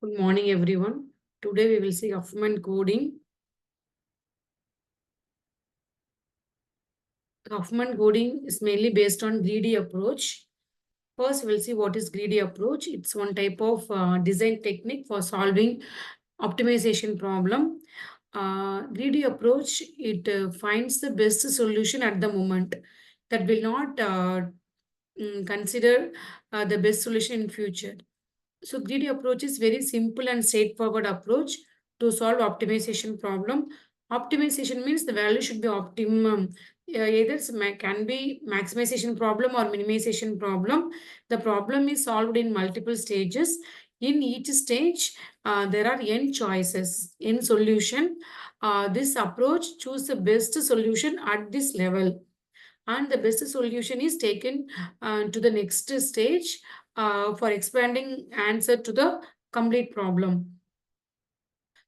Good morning, everyone. Today we will see Huffman coding. Huffman coding is mainly based on greedy approach. First, we'll see what is greedy approach. It's one type of design technique for solving optimization problem. Greedy approach, it finds the best solution at the moment that will not consider the best solution in future. So greedy approach is very simple and straightforward approach to solve optimization problem. Optimization means the value should be optimum. Either can be maximization problem or minimization problem. The problem is solved in multiple stages. In each stage, there are n choices in solution. This approach choose the best solution at this level, and the best solution is taken to the next stage for expanding answer to the complete problem.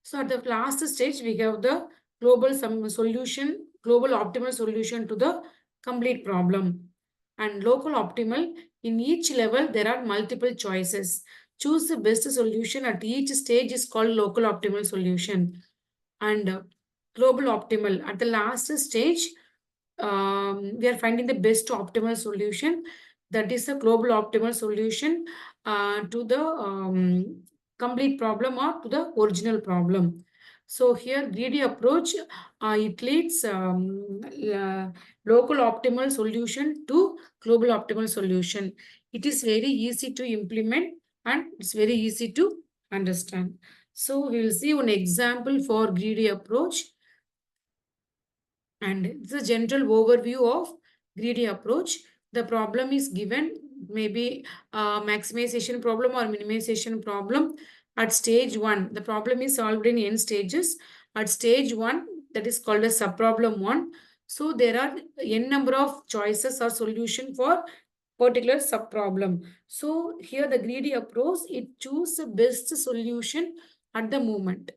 So at the last stage, we have the global optimal solution to the complete problem. And local optimal, in each level, there are multiple choices. Choose the best solution at each stage is called local optimal solution. And global optimal, at the last stage, we are finding the best optimal solution. That is the global optimal solution to the complete problem or to the original problem. So here greedy approach, it leads local optimal solution to global optimal solution. It is very easy to implement and it's very easy to understand. So we will see one example for greedy approach. And it's a general overview of greedy approach. The problem is given, maybe a maximization problem or minimization problem. At stage 1, the problem is solved in n stages. At stage 1, that is called a subproblem 1. So there are n number of choices or solution for particular subproblem. So here the greedy approach, it chooses the best solution at the moment.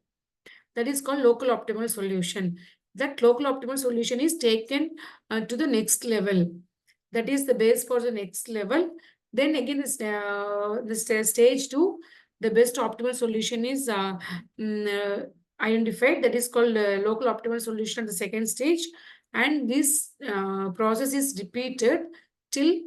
That is called local optimal solution. That local optimal solution is taken to the next level. That is the base for the next level. Then again, stage 2, the best optimal solution is identified. That is called local optimal solution at the second stage. And this process is repeated till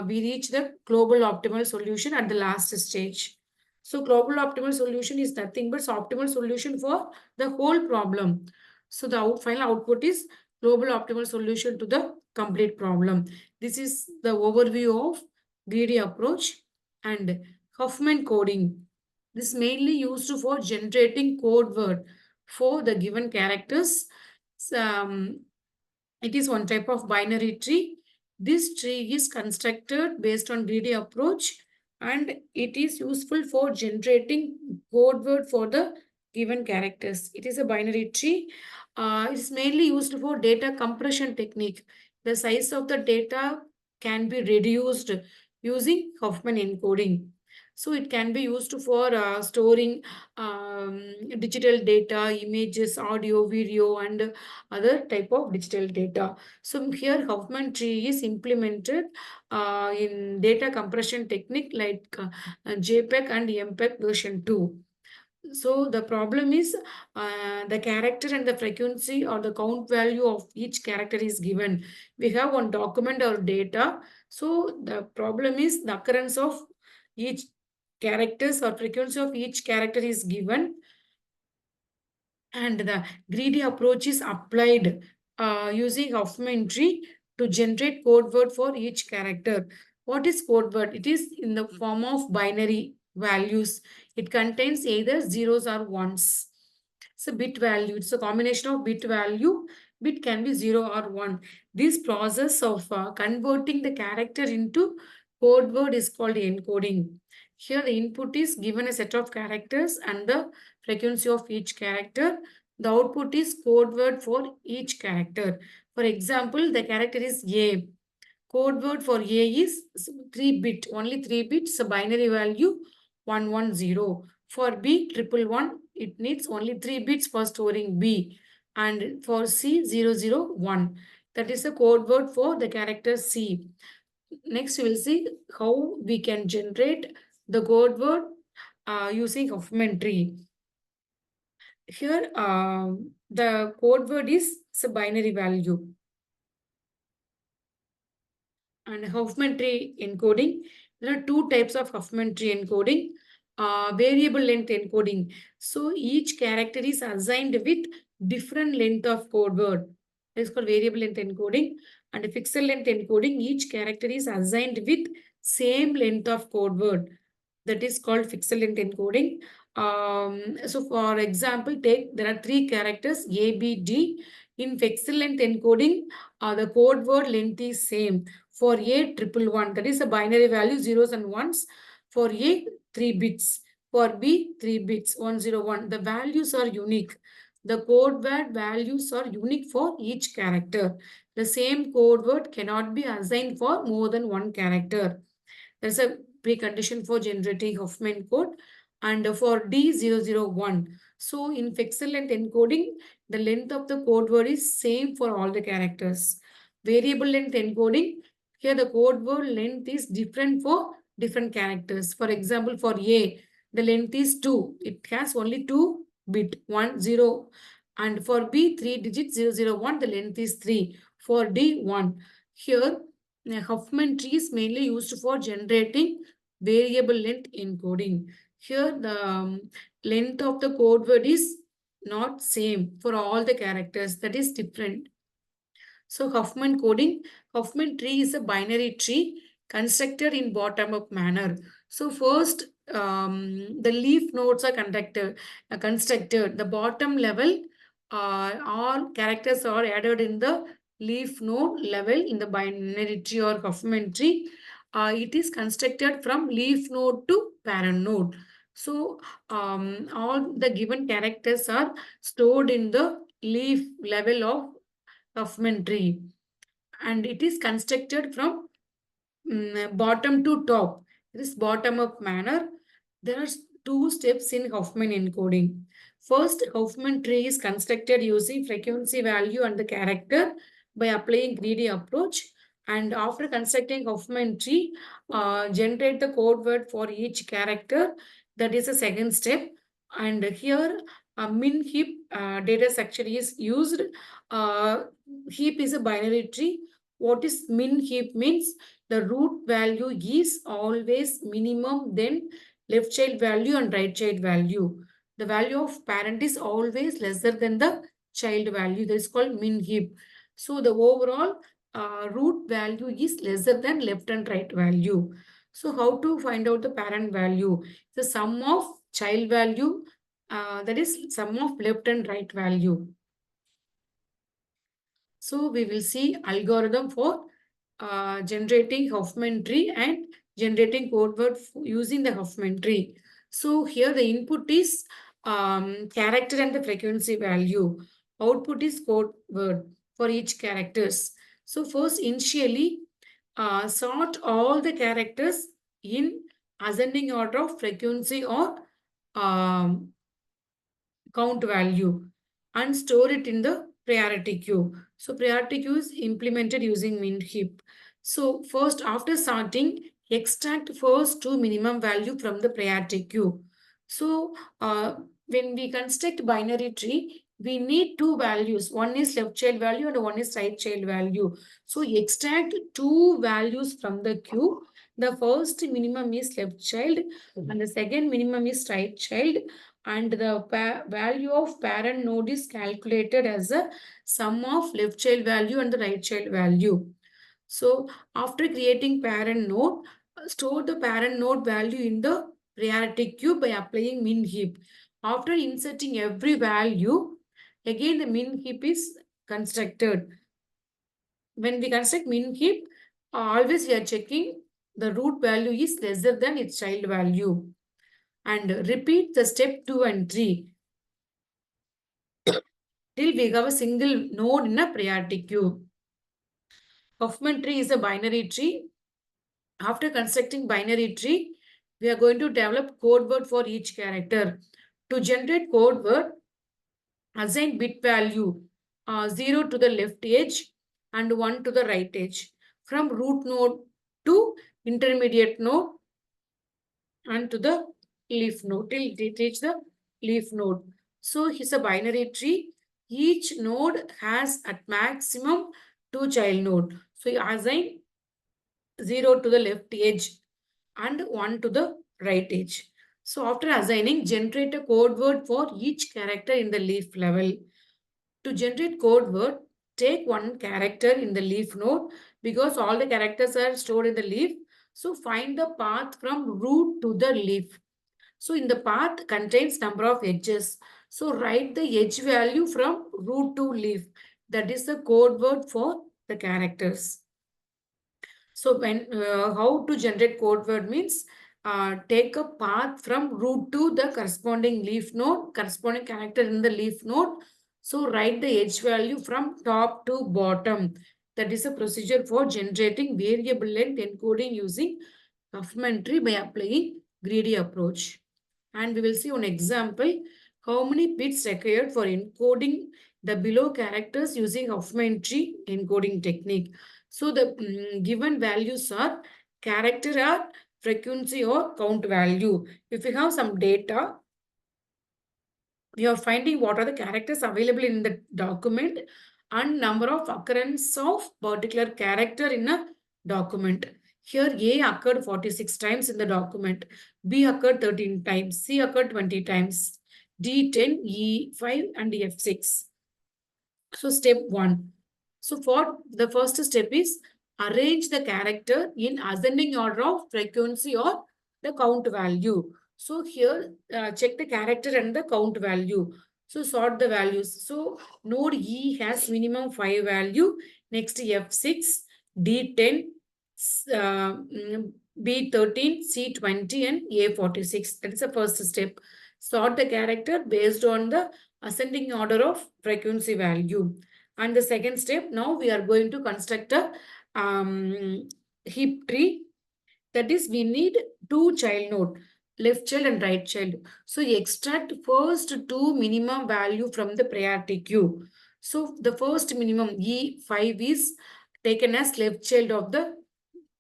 we reach the global optimal solution at the last stage. So global optimal solution is nothing but optimal solution for the whole problem. So the final output is global optimal solution to the complete problem. This is the overview of greedy approach. And Huffman coding. This is mainly used for generating code word for the given characters. It is one type of binary tree. This tree is constructed based on greedy approach, and it is useful for generating code word for the given characters. It is a binary tree. It is mainly used for data compression technique. The size of the data can be reduced using Huffman encoding. So it can be used for storing digital data, images, audio, video, and other type of digital data. So here HuffmanTree is implemented in data compression technique like JPEG and MPEG version 2. So the problem is the character and the frequency or the count value of each character is given. We have one document or data. So the problem is the occurrence of each characters or frequency of each character is given, and the greedy approach is applied using HuffmanTree to generate code word for each character. What is code word? It is in the form of binary values. It contains either zeros or ones. It's a bit value. It's a combination of bit value. Bit can be 0 or 1. This process of converting the character into code word is called encoding. Here the input is given a set of characters and the frequency of each character. The output is code word for each character. For example, the character is A. Code word for A is 3-bit, only 3 bits, a binary value 110. For B, 111, it needs only 3 bits for storing B. And for C, 001. That is the code word for the character C. Next, we will see how we can generate the code word using HuffmanTree. Here, the code word is a binary value. And HuffmanTree encoding, there are two types of HuffmanTree encoding. Variable length encoding. So each character is assigned with different length of code word. It's called variable length encoding. And fixed length encoding, each character is assigned with same length of code word. That is called fixed length encoding. So for example, take there are three characters A, B, D. In fixed length encoding, the code word length is same. For A, 111, that is a binary value, zeros and ones. For A, 3 bits. For B, 3 bits, 101. The values are unique. The code word values are unique for each character. The same code word cannot be assigned for more than one character. There's a precondition for generating Huffman code and for D001. So in fixed length encoding, the length of the code word is same for all the characters. Variable length encoding, here the code word length is different for different characters. For example, for A, the length is 2. It has only 2 bit, 1, 0. And for B, 3 digits, 001, the length is 3. For D, 1. Here, HuffmanTree is mainly used for generating variable length encoding. Here, the length of the code word is not same for all the characters. That is different. So Huffman coding, HuffmanTree is a binary tree constructed in bottom-up manner. So first, the leaf nodes are constructed. The bottom level, all characters are added in the leaf node level in the binary tree or HuffmanTree. It is constructed from leaf node to parent node. So all the given characters are stored in the leaf level of HuffmanTree, and it is constructed from bottom to top. This bottom up manner. There are two steps in Huffman encoding. First, HuffmanTree is constructed using frequency value and the character by applying greedy approach. And after constructing HuffmanTree, generate the code word for each character. That is the second step. And here, a min heap data structure is used. Uh, Heap is a binary tree. What is min heap means? The root value is always minimum, then left child value and right child value. The value of parent is always lesser than the child value. That is called min heap. So the overall root value is lesser than left and right value. So how to find out the parent value? The sum of child value, that is sum of left and right value. So we will see algorithm for generating HuffmanTree and generating code word using the HuffmanTree. So here the input is character and the frequency value. Output is code word for each characters. So first initially sort all the characters in ascending order of frequency or um, count value and store it in the priority queue. So priority queue is implemented using min heap. So first after sorting, extract first two minimum value from the priority queue. So when we construct binary tree, we need two values. One is left child value and one is right child value. So extract two values from the queue. The first minimum is left child and the second minimum is right child, and the value of parent node is calculated as a sum of left child value and the right child value. So after creating parent node, store the parent node value in the priority queue by applying min heap. After inserting every value, again the min heap is constructed. When we construct min heap, always we are checking the root value is lesser than its child value. And repeat the step 2 and 3 till we have a single node in a priority queue. HuffmanTree is a binary tree. After constructing binary tree, we are going to develop code word for each character. To generate code word, assign bit value 0 to the left edge and 1 to the right edge. From root node to intermediate node and to the leaf node, till it reach the leaf node. So it's a binary tree. Each node has at maximum 2 child node. So you assign 0 to the left edge and 1 to the right edge. So after assigning, generate a code word for each character in the leaf level. To generate code word, take one character in the leaf node because all the characters are stored in the leaf. So find the path from root to the leaf. So in the path contains number of edges. So write the edge value from root to leaf. That is the code word for the characters. So when how to generate code word means take a path from root to the corresponding leaf node, corresponding character in the leaf node. So write the edge value from top to bottom. That is a procedure for generating variable length encoding using HuffmanTree by applying greedy approach. And we will see one example how many bits required for encoding the below characters using HuffmanTree encoding technique. So the given values are character or frequency or count value. If you have some data, we are finding what are the characters available in the document and number of occurrence of particular character in a document. Here A occurred 46 times in the document, B occurred 13 times, C occurred 20 times, D 10, E 5 and F 6. So step 1. So for the first step is arrange the character in ascending order of frequency or the count value. So here check the character and the count value. So sort the values. So node E has minimum 5 value. Next F6, D10, B13, C20 and A46. That is the first step. Sort the character based on the ascending order of frequency value. And the second step, now we are going to construct a heap tree. That is, we need 2 child node, left child and right child. So extract first 2 minimum value from the priority queue. So the first minimum E5 is taken as left child of the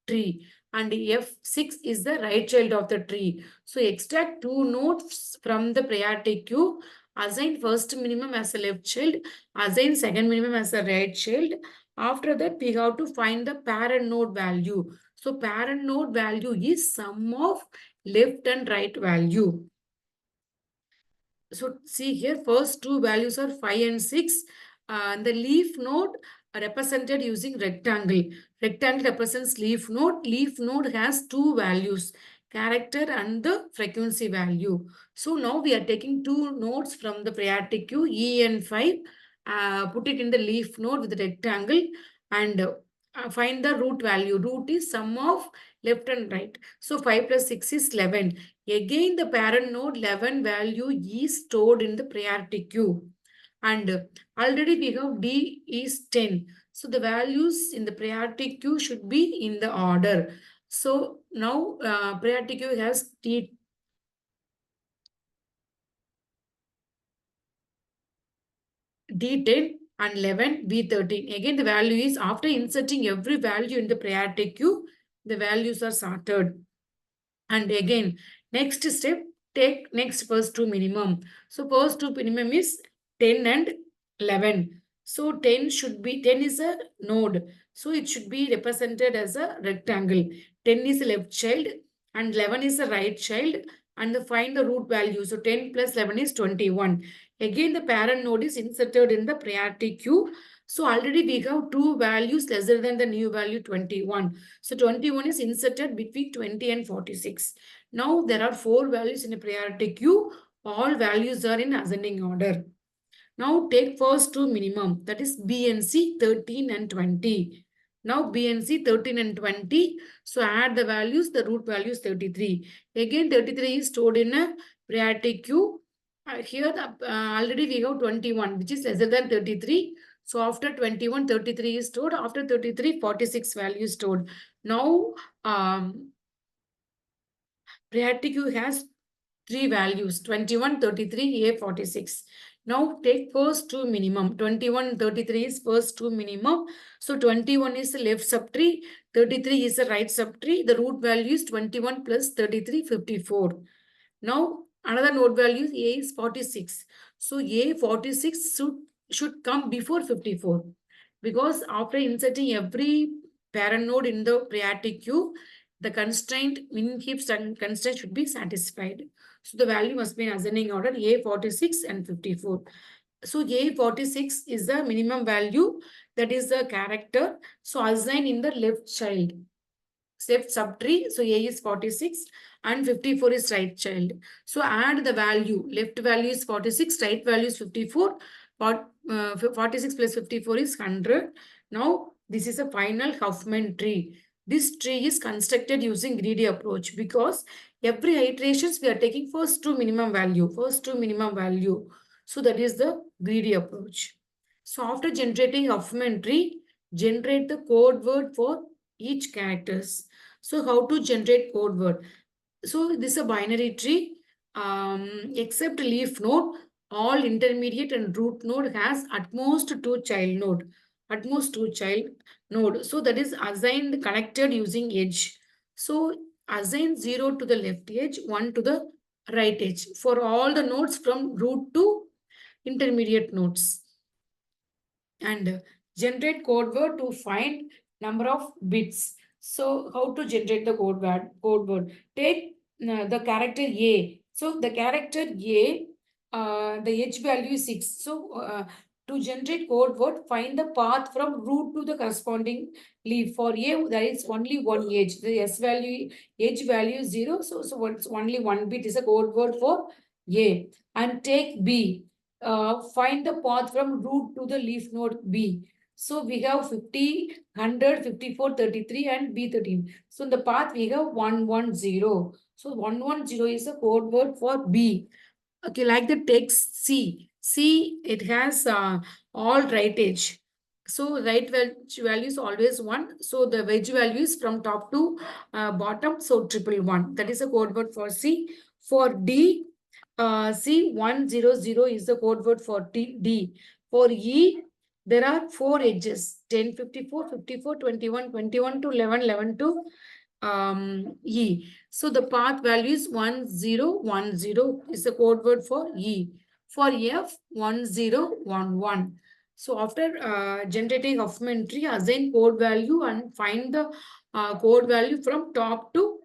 tree and F6 is the right child of the tree. So extract 2 nodes from the priority queue, assign first minimum as a left child, assign second minimum as a right child. After that, we have to find the parent node value. So parent node value is sum of left and right value. So see here, first two values are 5 and 6. The leaf node are represented using rectangle. Rectangle represents leaf node. Leaf node has two values, character and the frequency value. So now we are taking two nodes from the priority queue, E and 5, put it in the leaf node with the rectangle and find the root value. Root is sum of left and right. So 5 plus 6 is 11. Again, the parent node 11 value is stored in the priority queue. And already we have D is 10. So the values in the priority queue should be in the order. So now priority queue has D10 and 11, B13. Again, the value is after inserting every value in the priority queue, the values are sorted. And again, next step, take next first two minimum. So first two minimum is 10 and 11. So 10 should be, 10 is a node. So it should be represented as a rectangle. 10 is a left child and 11 is a right child and find the root value. So 10 plus 11 is 21. Again, the parent node is inserted in the priority queue. So already we have two values lesser than the new value 21. So 21 is inserted between 20 and 46. Now there are four values in a priority queue. All values are in ascending order. Now take first two minimum, that is B and C 13 and 20. Now B and C 13 and 20. So add the values, the root value is 33. Again 33 is stored in a priority queue. Here already we have 21 which is lesser than 33. So after 21, 33 is stored. After 33, 46 value is stored. Now priority queue has three values 21, 33, A 46. Now take first two minimum. 21, 33 is first two minimum. So 21 is the left subtree, 33 is the right subtree. The root value is 21 plus 33, 54. Now another node value A is 46. So A 46 should come before 54 because after inserting every parent node in the priority queue, the constraint min heaps and constraint should be satisfied. So the value must be in ascending order A 46 and 54. So A 46 is the minimum value, that is the character. So assign in the left child. Left subtree. So A is 46 and 54 is right child. So add the value. Left value is 46, right value is 54. 46 plus 54 is 100. Now this is a final Huffman tree. This tree is constructed using greedy approach because every iterations we are taking first to minimum value. First to minimum value. So that is the greedy approach. So after generating Huffman tree, generate the code word for each characters. So how to generate code word? So this is a binary tree. Except leaf node, all intermediate and root node has at most two child node. At most two child node. So that is assigned connected using edge. So assign 0 to the left edge, 1 to the right edge for all the nodes from root to intermediate nodes. And generate code word to find number of bits. So how to generate the code word? Take the character A. So the character A, the h value is 6. So to generate code word, find the path from root to the corresponding leaf. For A, there is only one edge. The s value, h value is 0. So what's only one bit is a code word for A. And take B. Find the path from root to the leaf node B. So we have 50, 100, 54, 33 and B13. So in the path we have 110. So 110 is a code word for B. Okay, like the text C. C, it has all right edge. So right value is always 1. So the wedge value is from top to bottom. So 111. That is a code word for C. For D, C100 is the code word for D. For E, there are 4 edges. 10, 54, 54, 21, 21 to 11, 11 to E. So the path value is 1010 is the code word for E. For F, 1011. So after generating Huffman tree, assign code value and find the code value from top to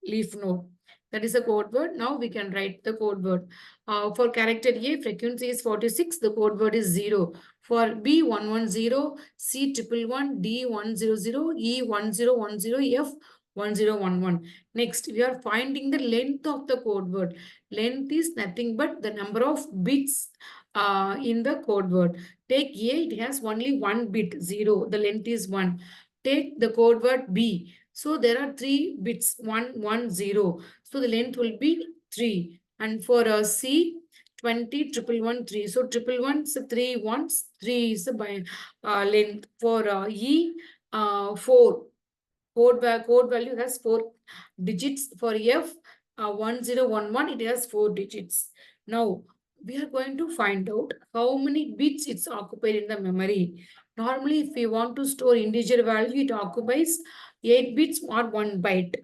leaf node. That is a code word. Now we can write the code word. For character A, frequency is 46. The code word is 0. For B, 110, C, 111, D, 100, E, 1010, F, 1011. Next, we are finding the length of the code word. Length is nothing but the number of bits in the code word. Take A, it has only one bit, 0. The length is 1. Take the code word B. So there are 3 bits, 1, 1, 0. So the length will be 3. And for C, 20, 111, 3. So 111 is 3 ones, 3 is the length. For E, 4. Code value has 4 digits. For F, 1011, it has 4 digits. Now, we are going to find out how many bits it's occupied in the memory. Normally, if we want to store integer value, it occupies 8 bits or 1 byte.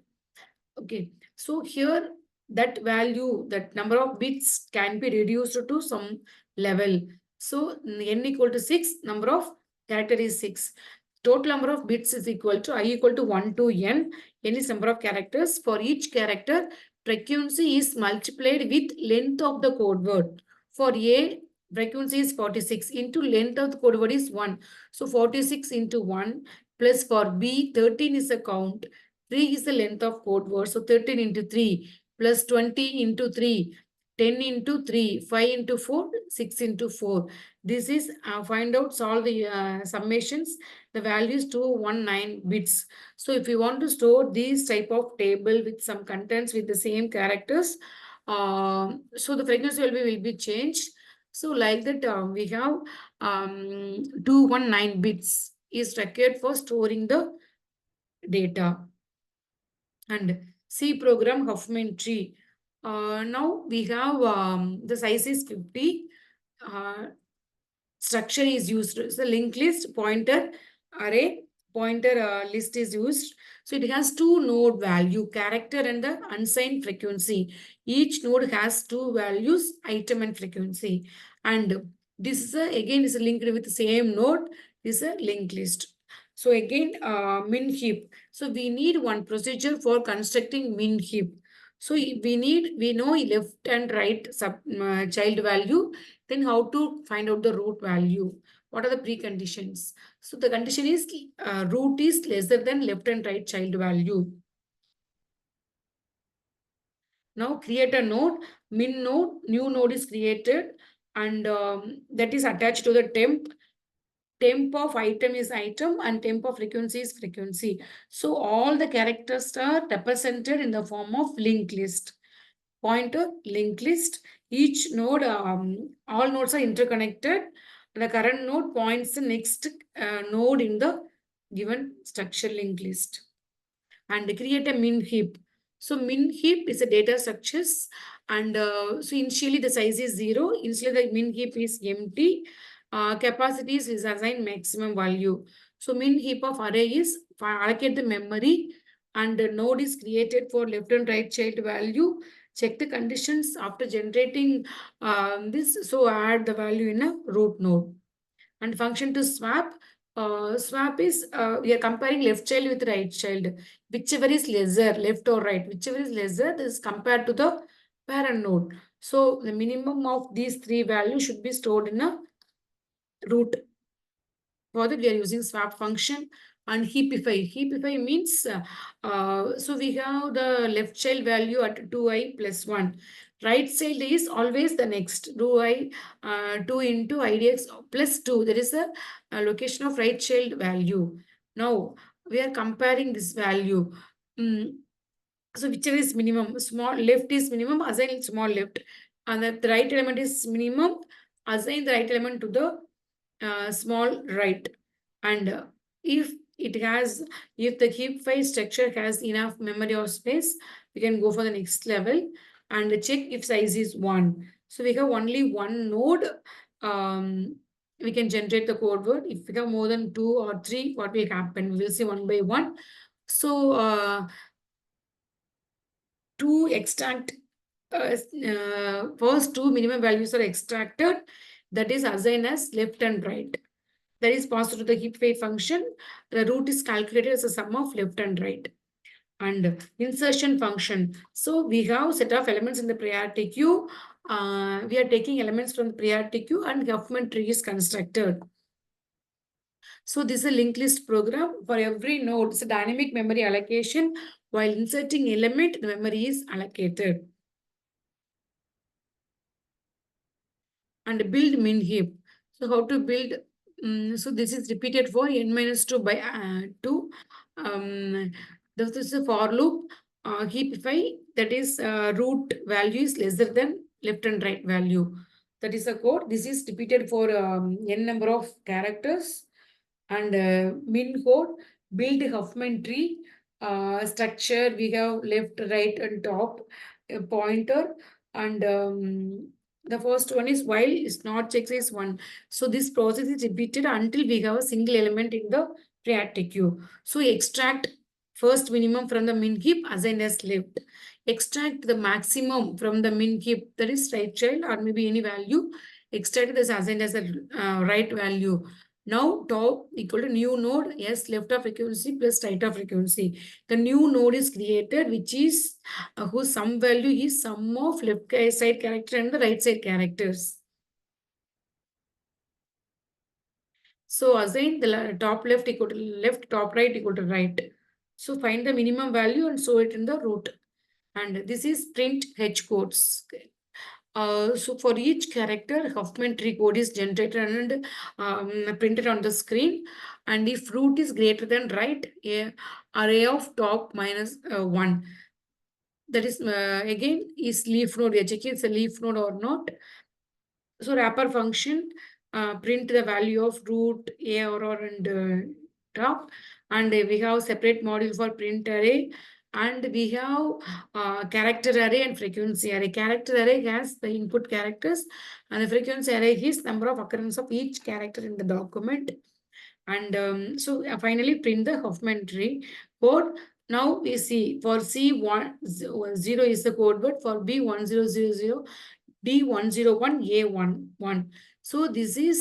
Okay, so here that value, that number of bits can be reduced to some level. So n equal to 6, number of character is 6. Total number of bits is equal to I equal to 1 to n. N is number of characters. For each character, frequency is multiplied with length of the code word. For A, frequency is 46 into length of the code word is 1. So 46 into 1 plus for B, 13 is the count. 3 is the length of code word. So 13 into 3 plus 20 into 3, 10 into 3, 5 into 4, 6 into 4. This is find out, solve the summations. The value is 219 bits. So if you want to store these type of table with some contents with the same characters, so the frequency will be changed. So like that, we have 219 bits is required for storing the data. And C program HuffmanTree. Now we have the size is 50. Structure is used. So linked list, pointer, array, pointer list is used. So it has two node value, character and the unsigned frequency. Each node has two values, item and frequency. And this is again is linked with the same node. This is a linked list. So again, min heap. So we need one procedure for constructing min heap. So we know left and right child value. Then how to find out the root value? What are the preconditions? So the condition is root is lesser than left and right child value. Now create a node, min node, new node is created, and that is attached to the temp. Temp of item is item and temp of frequency is frequency. So all the characters are represented in the form of linked list. Pointer, linked list. Each node, all nodes are interconnected. The current node points the next node in the given structure linked list. And create a min heap. So min heap is a data structures, and so initially the size is 0. Initially the min heap is empty. Capacities is assigned maximum value. So min heap of array is allocate the memory, and the node is created for left and right child value. Check the conditions after generating this. So add the value in a root node. And function to swap. Swap is we are comparing left child with right child. Whichever is lesser, left or right, whichever is lesser, this is compared to the parent node. So the minimum of these three values should be stored in a root. For that, we are using swap function and heapify. Heapify means, so we have the left child value at 2i plus 1. Right child is always the next. 2 into idx plus 2. There is a location of right child value. Now, we are comparing this value. So whichever is minimum, small left is minimum, assign small left. And the right element is minimum, assign the right element to the small right. And if it has, if the heap file structure has enough memory or space, we can go for the next level and check if size is 1. So we have only one node. We can generate the code word. If we have more than 2 or 3, what will happen? We will see one by one. So to extract first two minimum values are extracted, that is assigned as left and right. That is passed to the heap weight function. The root is calculated as a sum of left and right. And insertion function. So we have set of elements in the priority queue. We are taking elements from the priority queue and HuffmanTree is constructed. So this is a linked list program. For every node, it's a dynamic memory allocation. While inserting element, the memory is allocated. And build min heap. So how to build? So this is repeated for n minus 2 by 2. This is a for loop. Heapify, that is root value is lesser than left and right value. That is a code. This is repeated for n number of characters. And min code, build Huffman tree. Structure, we have left, right, and top, a pointer. And the first one is while is not checked is 1. So this process is repeated until we have a single element in the priority queue. So extract first minimum from the min heap assigned as left. Extract the maximum from the min heap, that is right child or maybe any value. Extract this assigned as a right value. Now top equal to new node, yes, left of frequency plus right of frequency. The new node is created, which is whose sum value is sum of left side character and the right side characters. So assign the top left equal to left, top right equal to right. So find the minimum value and show it in the root. And this is print H codes. So for each character, HuffmanTree code is generated and printed on the screen. And if root is greater than right, a array of top minus 1. That is again is leaf node. We are checking it's a leaf node or not. So wrapper function print the value of root, a or and top, and we have separate module for print array, and we have character array and frequency array. Character array has the input characters, and the frequency array is number of occurrence of each character in the document. And finally print the Huffman tree code. Now we see for C10 is the code word, for B1000 B101 A11. So this is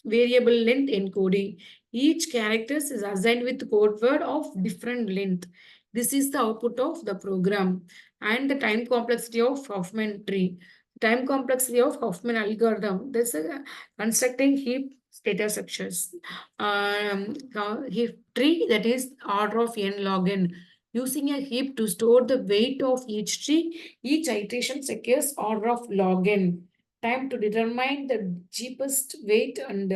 variable length encoding. Each character is assigned with code word of different length. This is the output of the program. And the time complexity of Huffman tree. Time complexity of Huffman algorithm. This is constructing heap data structures. Heap tree, that is order of n log n. Using a heap to store the weight of each tree, each iteration secures order of log n. Time to determine the cheapest weight and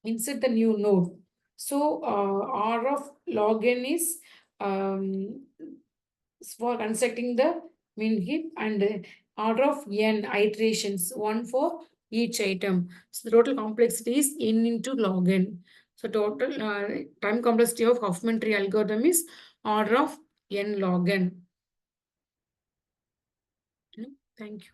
insert the new node. So R of log n is um, for constructing the min heap, and order of n iterations, one for each item. So the total complexity is n into log n. So total time complexity of Huffman tree algorithm is order of n log n. Thank you.